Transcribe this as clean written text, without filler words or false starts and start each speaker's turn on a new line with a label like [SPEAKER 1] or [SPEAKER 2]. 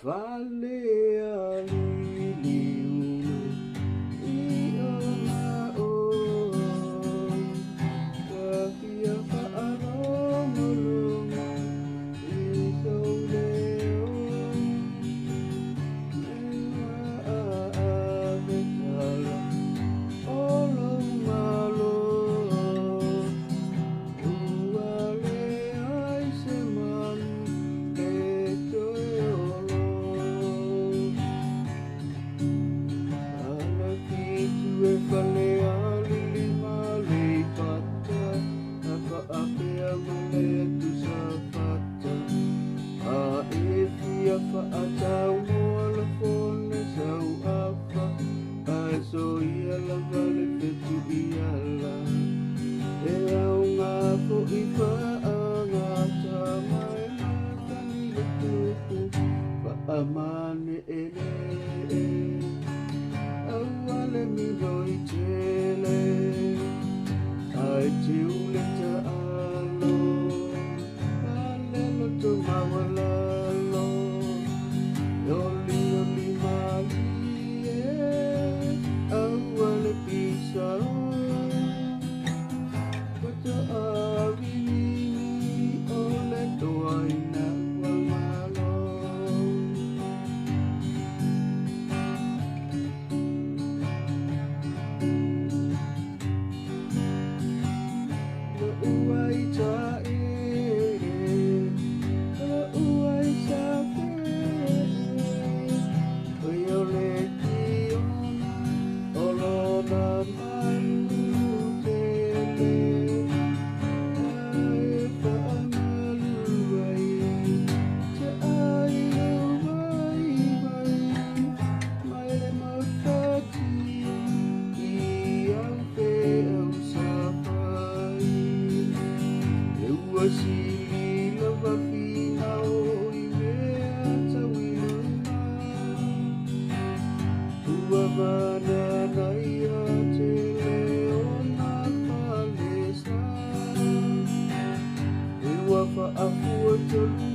[SPEAKER 1] Fale aliliu iona o Wahia fa'alomulung isoleo Ewa aabekala olong malo Uwale ai seman etoeolo Fale alilima leipata Apa apea maletu sapata Aefia fa'atau moala fone sau apa Aiso iala vale fetu iala E au ngako ifa angata mai matani letuku Fa'amane ele Awale mi doi tele Ai te ule ta alo Alelo to mawalalo Yoli yoli mali Awale pisa Kota avini Ole to aina wamalo Uai tae, uai sape, oyo leki ona, olona malu tele, ae whaamalu ai, te ai wai wai, mai le mautati, I au pe au sapai. Wasili lava fina o I mea tawiluna Ua mana naia te leona palesa Ua whaafua tolu